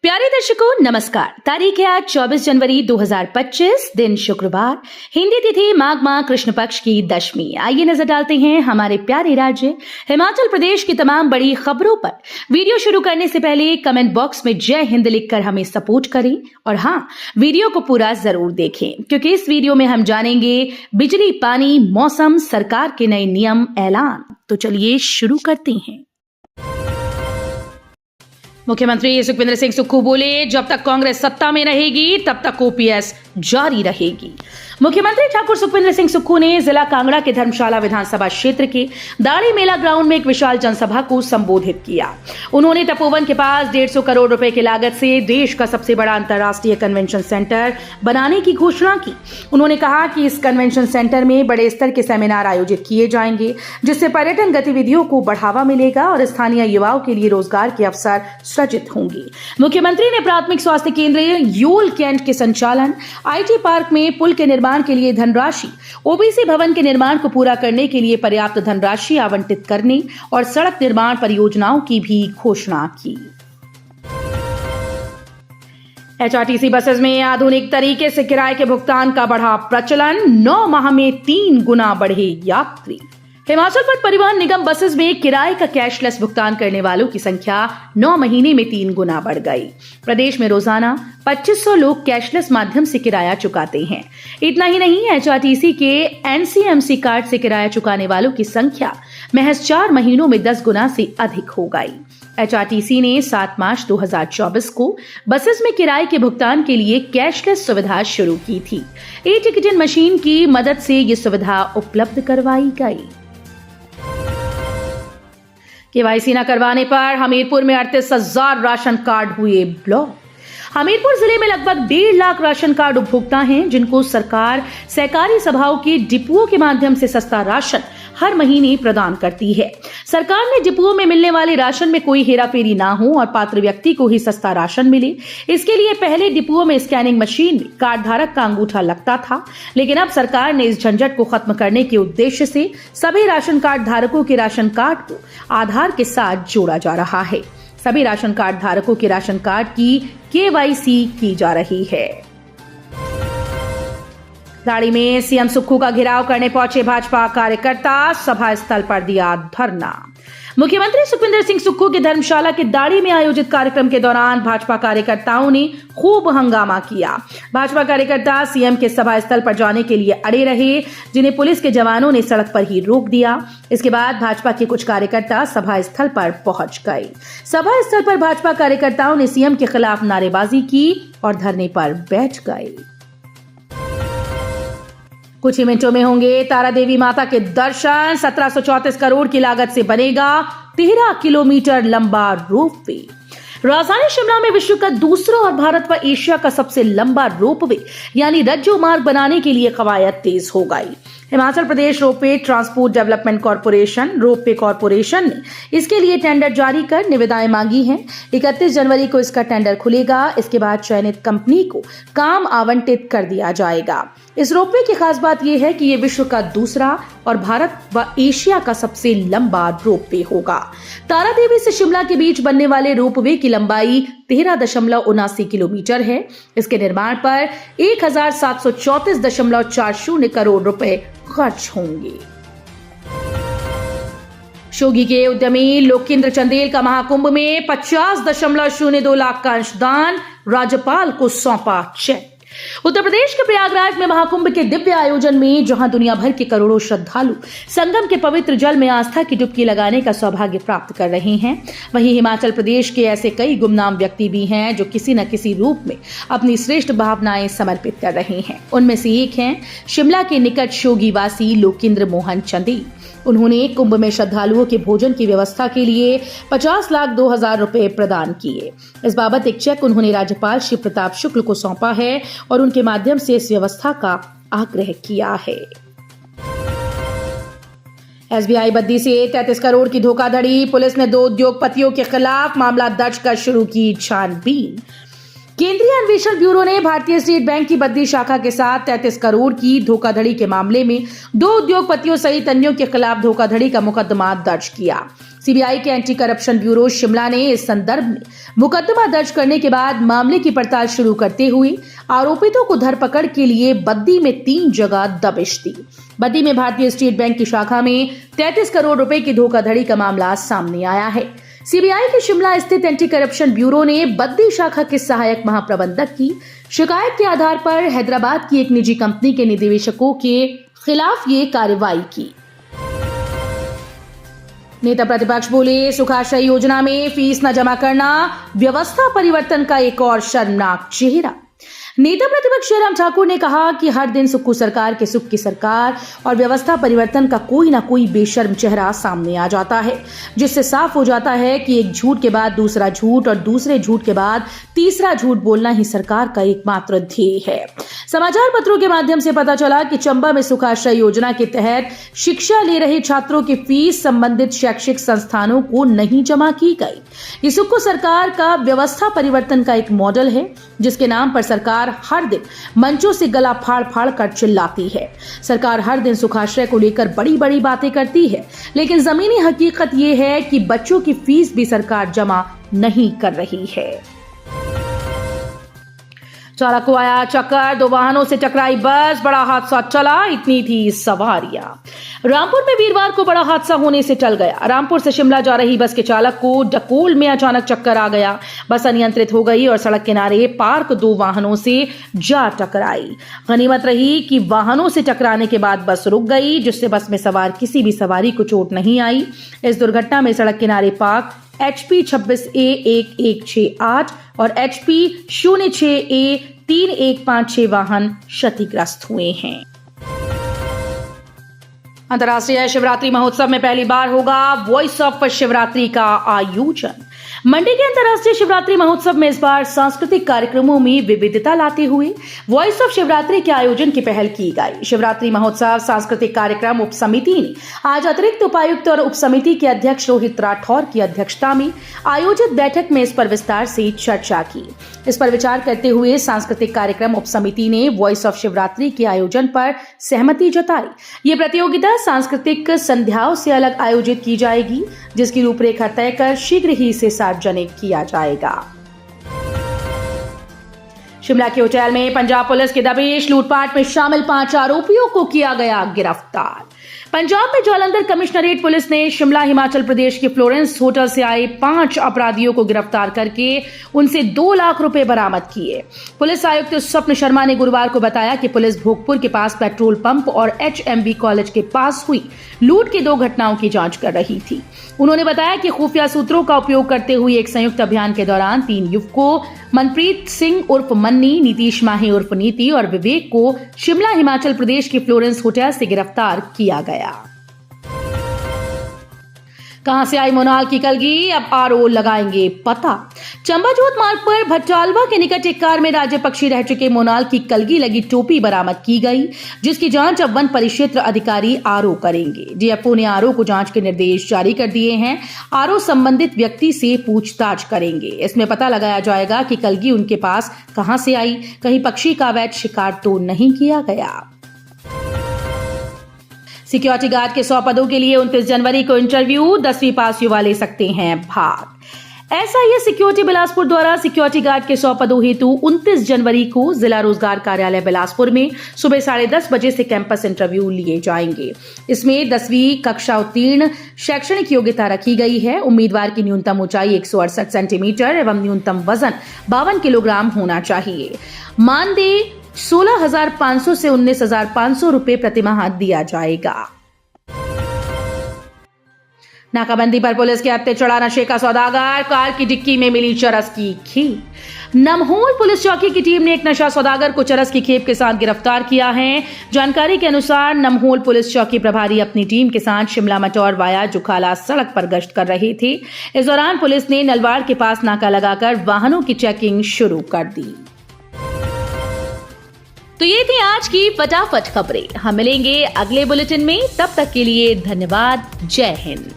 प्यारे दर्शकों नमस्कार। तारीख है आज 24 जनवरी 2025, दिन शुक्रवार, हिंदी तिथि माघ माह कृष्ण पक्ष की दशमी। आइए नजर डालते हैं हमारे प्यारे राज्य हिमाचल प्रदेश की तमाम बड़ी खबरों पर। वीडियो शुरू करने से पहले कमेंट बॉक्स में जय हिंद लिखकर हमें सपोर्ट करें और हाँ, वीडियो को पूरा जरूर देखें क्योंकि इस वीडियो में हम जानेंगे बिजली, पानी, मौसम, सरकार के नए नियम, ऐलान। तो चलिए शुरू करते हैं। मुख्यमंत्री सुखविंदर सिंह सुक्खू बोले, जब तक कांग्रेस सत्ता में रहेगी तब तक ओपीएस जारी रहेगी। मुख्यमंत्री ठाकुर सुखविंदर सिंह सुक्खू ने जिला कांगड़ा के धर्मशाला विधानसभा क्षेत्र के दाड़ी मेला ग्राउंड में एक विशाल जनसभा को संबोधित किया। उन्होंने तपोवन के पास 150 करोड़ रुपए की लागत से देश का सबसे बड़ा अंतर्राष्ट्रीय कन्वेंशन सेंटर बनाने की घोषणा की। उन्होंने कहा कि इस कन्वेंशन सेंटर में बड़े स्तर के सेमिनार आयोजित किए जाएंगे, जिससे पर्यटन गतिविधियों को बढ़ावा मिलेगा और स्थानीय युवाओं के लिए रोजगार के अवसर सृजित होंगे। मुख्यमंत्री ने प्राथमिक स्वास्थ्य केंद्र यूल कैंट के संचालन, आईटी पार्क में पुल के निर्माण के लिए धनराशि, ओबीसी भवन के निर्माण को पूरा करने के लिए पर्याप्त धनराशि आवंटित करने और सड़क निर्माण परियोजनाओं की भी घोषणा की। एचआरटीसी बसेस में आधुनिक तरीके से किराए के भुगतान का बढ़ा प्रचलन, 9 माह में 3 गुना बढ़े यात्री। हिमाचल पथ परिवहन निगम बसेस में किराए का कैशलेस भुगतान करने वालों की संख्या 9 महीने में 3 गुना बढ़ गई। प्रदेश में रोजाना 2500 लोग कैशलेस माध्यम से किराया चुकाते हैं। इतना ही नहीं, एचआरटीसी के एनसीएमसी कार्ड से किराया चुकाने वालों की संख्या महज 4 महीनों में 10 गुना से अधिक हो गई। एचआरटीसी ने 7 मार्च 2024 को बसेस में किराए के भुगतान के लिए कैशलेस सुविधा शुरू की थी। ई टिकटिंग मशीन की मदद से ये सुविधा उपलब्ध करवाई गई। केवाईसी न करवाने पर हमीरपुर में 38,000 राशन कार्ड हुए ब्लॉक। हमीरपुर जिले में लगभग 1.5 लाख राशन कार्ड उपभोक्ता हैं, जिनको सरकार सहकारी सभाओं के डिपुओं के माध्यम से सस्ता राशन हर महीने प्रदान करती है। सरकार ने डिपुओं में मिलने वाले राशन में कोई हेराफेरी ना हो और पात्र व्यक्ति को ही सस्ता राशन मिले, इसके लिए पहले डिपुओं में स्कैनिंग मशीन में कार्ड धारक का अंगूठा लगता था, लेकिन अब सरकार ने इस झंझट को खत्म करने के उद्देश्य से सभी राशन कार्ड धारकों के राशन कार्ड को आधार के साथ जोड़ा जा रहा है। सभी राशन कार्ड धारकों के राशन कार्ड की केवाईसी की जा रही है। दाड़ी में सीएम सुक्खू का घेराव करने पहुंचे भाजपा कार्यकर्ता, सभा स्थल पर दिया धरना। मुख्यमंत्री सुखविंदर सिंह सुक्खू के धर्मशाला के दाड़ी में आयोजित कार्यक्रम के दौरान भाजपा कार्यकर्ताओं ने खूब हंगामा किया। भाजपा कार्यकर्ता सीएम के सभा स्थल पर जाने के लिए अड़े रहे, जिन्हें पुलिस के जवानों ने सड़क पर ही रोक दिया। इसके बाद भाजपा के कुछ कार्यकर्ता सभा स्थल पर पहुंच गए। सभा स्थल पर भाजपा कार्यकर्ताओं ने सीएम के खिलाफ नारेबाजी की और धरने पर बैठ गए। कुछ ही मिनटों में होंगे तारा देवी माता के दर्शन। 1734 करोड़ की लागत से बनेगा 13 किलोमीटर लंबा रोपवे। राजधानी शिमला में विश्व का दूसरा और भारत व एशिया का सबसे लंबा रोपवे यानी रज्जो मार्ग बनाने के लिए कवायद तेज हो गई। Himachal Pradesh ropeway transport development corporation ropeway corporation ने इसके लिए टेंडर जारी कर निविदाएं मांगी हैं। 31 जनवरी को इसका टेंडर खुलेगा। इसके बाद चयनित कंपनी को काम आवंटित कर दिया जाएगा। इस रोपवे की खास बात यह है कि यह विश्व का दूसरा और भारत व एशिया का सबसे लंबा रोपवे होगा। तारा देवी से शिमला के बीच बनने वाले रोपवे की लंबाई 13.79 किलोमीटर है। इसके निर्माण पर 1734.40 करोड़ रुपए खर्च होंगे। शोघी के उद्यमी लोकेंद्र चंदेल का महाकुंभ में 50.02 लाख का अंशदान, राज्यपाल को सौंपा चेक। उत्तर प्रदेश के प्रयागराज में महाकुंभ के दिव्य आयोजन में जहां दुनिया भर के करोड़ों श्रद्धालु संगम के पवित्र जल में आस्था की डुबकी लगाने का सौभाग्य प्राप्त कर रहे हैं, वहीं हिमाचल प्रदेश के ऐसे कई गुमनाम व्यक्ति भी हैं जो किसी न किसी रूप में अपनी श्रेष्ठ भावनाएं समर्पित कर रहे हैं। उनमें से एक हैं शिमला के निकट शोघी वासी लोकेंद्र मोहन चंदेल। उन्होंने कुंभ में श्रद्धालुओं के भोजन की व्यवस्था के लिए 50,02,000 रुपए प्रदान किए। इस बाबत एक चेक उन्होंने राज्यपाल श्री प्रताप शुक्ल को सौंपा है और उनके माध्यम से इस व्यवस्था का आग्रह किया है। एसबीआई बद्दी से 33 करोड़ की धोखाधड़ी, पुलिस ने 2 उद्योगपतियों के खिलाफ मामला दर्ज कर शुरू की छानबीन। केंद्रीय अन्वेषण ब्यूरो ने भारतीय स्टेट बैंक की बद्दी शाखा के साथ 33 करोड़ की धोखाधड़ी के मामले में 2 उद्योगपतियों सहित अन्यों के खिलाफ धोखाधड़ी का मुकदमा दर्ज किया। सीबीआई के एंटी करप्शन ब्यूरो शिमला ने इस संदर्भ में मुकदमा दर्ज करने के बाद मामले की पड़ताल शुरू करते हुए आरोपितों को धरपकड़ के लिए बद्दी में 3 जगह दबिश दी। बद्दी में भारतीय स्टेट बैंक की शाखा में 33 करोड़ रुपए की धोखाधड़ी का मामला सामने आया है। सीबीआई के शिमला स्थित एंटी करप्शन ब्यूरो ने बद्दी शाखा के सहायक महाप्रबंधक की शिकायत के आधार पर हैदराबाद की एक निजी कंपनी के निदेशकों के खिलाफ ये कार्रवाई की। नेता प्रतिपक्ष बोले, सुखाश्रय योजना में फीस न जमा करना व्यवस्था परिवर्तन का एक और शर्मनाक चेहरा। नेता प्रतिपक्ष जयराम ठाकुर ने कहा कि हर दिन सुक्खू सरकार के सुख की सरकार और व्यवस्था परिवर्तन का कोई ना कोई बेशर्म चेहरा सामने आ जाता है, जिससे साफ हो जाता है कि एक झूठ के बाद दूसरा झूठ और दूसरे झूठ के बाद तीसरा झूठ बोलना ही सरकार का एकमात्र ध्येय है। समाचार पत्रों के माध्यम से पता चला कि चंबा में सुखाश्रय योजना के तहत शिक्षा ले रहे छात्रों की फीस संबंधित शैक्षिक संस्थानों को नहीं जमा की गई। ये सुक्खू सरकार का व्यवस्था परिवर्तन का एक मॉडल है, जिसके नाम पर सरकार हर दिन मंचों से गला फाड़ फाड़ कर चिल्लाती है। सरकार हर दिन सुखाश्रय को लेकर बड़ी बड़ी बातें करती है, लेकिन जमीनी हकीकत यह है कि बच्चों की फीस भी सरकार जमा नहीं कर रही है। चालक को आया चक्कर, 2 वाहनों से टकराई बस, बड़ा हादसा टला, इतनी थी सवारियां। रामपुर में वीरवार को बड़ा हादसा होने से टल गया। रामपुर से शिमला जा रही बस के चालक को डकोल में अचानक चक्कर आ गया। बस अनियंत्रित हो गई और सड़क किनारे पार्क 2 वाहनों से जा टकराई। गनीमत रही कि वाहनों से टकराने के बाद बस रुक गई, जिससे बस में सवार किसी भी सवारी को चोट नहीं आई। इस दुर्घटना में सड़क किनारे पार्क HP 26A1168 और HP 06A3156 वाहन क्षतिग्रस्त हुए हैं। अंतर्राष्ट्रीय शिवरात्रि महोत्सव में पहली बार होगा वॉइस ऑफ शिवरात्रि का आयोजन। मंडी के अंतर्राष्ट्रीय शिवरात्रि महोत्सव में इस बार सांस्कृतिक कार्यक्रमों में विविधता लाते हुए वॉइस ऑफ शिवरात्रि के आयोजन की पहल की गई। शिवरात्रि महोत्सव सांस्कृतिक कार्यक्रम उप समिति ने आज अतिरिक्त उपायुक्त और उप समिति के अध्यक्ष रोहित राठौर की अध्यक्षता में आयोजित बैठक में इस पर विस्तार से चर्चा की। इस पर विचार करते हुए सांस्कृतिक कार्यक्रम उप समिति ने वॉइस ऑफ शिवरात्रि के आयोजन पर सहमति जताई। ये प्रतियोगिता सांस्कृतिक संध्याओं से अलग आयोजित की जाएगी, जिसकी रूपरेखा तय कर शीघ्र ही इसे सार्वजनिक किया जाएगा। शिमला के होटल में पंजाब पुलिस की दबिश, लूटपाट में शामिल 5 आरोपियों को किया गया गिरफ्तार। पंजाब में जालंधर कमिश्नरेट पुलिस ने शिमला हिमाचल प्रदेश के फ्लोरेंस होटल से आए 5 अपराधियों को गिरफ्तार करके उनसे 2 लाख रुपए बरामद किए। पुलिस आयुक्त स्वप्न शर्मा ने गुरुवार को बताया कि पुलिस भोगपुर के पास पेट्रोल पंप और HMB कॉलेज के पास हुई लूट की 2 घटनाओं की जांच कर रही थी। उन्होंने बताया कि खुफिया सूत्रों का उपयोग करते हुए एक संयुक्त अभियान के दौरान 3 युवकों मनप्रीत सिंह उर्फ मन्नी, नीतीश माही उर्फ नीति और विवेक को शिमला हिमाचल प्रदेश के फ्लोरेंस होटल से गिरफ्तार किया गया। कहां से आई मोनाल की कलगी, अब आरओ लगाएंगे पता। चंबा जोत मार्ग पर भट्टालवा के निकट एक कार में राज्य पक्षी रह चुके मोनाल की कलगी लगी टोपी बरामद की गई, जिसकी जांच अब वन परिक्षेत्र अधिकारी आरओ करेंगे। डीएफओ ने आरओ को जांच के निर्देश जारी कर दिए हैं। आरओ संबंधित व्यक्ति से पूछताछ करेंगे। इसमें पता लगाया जाएगा कि कलगी उनके पास कहां से आई, कहीं पक्षी का अवैध शिकार तो नहीं किया गया। सिक्योरिटी गार्ड के 100 पदों के लिए 29 जनवरी को इंटरव्यू, 10वीं पास युवा ले सकते हैं भाग। SIS सिक्योरिटी बिलासपुर द्वारा सिक्योरिटी गार्ड के 100 पदों हेतु 29 जनवरी को जिला रोजगार कार्यालय बिलासपुर में सुबह 10:30 बजे से कैंपस इंटरव्यू लिए जाएंगे। इसमें 10वीं कक्षा उत्तीर्ण शैक्षणिक योग्यता रखी गई है। उम्मीदवार की न्यूनतम ऊंचाई 168 सेंटीमीटर एवं न्यूनतम वजन 52 किलोग्राम होना चाहिए। मानदेय 16,500 से 19,500 रुपए प्रतिमाह दिया जाएगा। नाकाबंदी पर पुलिस के हत्थे चढ़ा नशे का सौदागर, कार की डिक्की में मिली चरस की खेप। नमहोल पुलिस चौकी की टीम ने एक नशा सौदागर को चरस की खेप के साथ गिरफ्तार किया है। जानकारी के अनुसार नमहोल पुलिस चौकी प्रभारी अपनी टीम के साथ शिमला मटौर वाया जुखाला सड़क पर गश्त कर रहे थे। इस दौरान पुलिस ने नलवाड़ के पास नाका लगाकर वाहनों की चेकिंग शुरू कर दी। तो ये थी आज की फटाफट खबरें। हम मिलेंगे अगले बुलेटिन में, तब तक के लिए धन्यवाद। जय हिंद।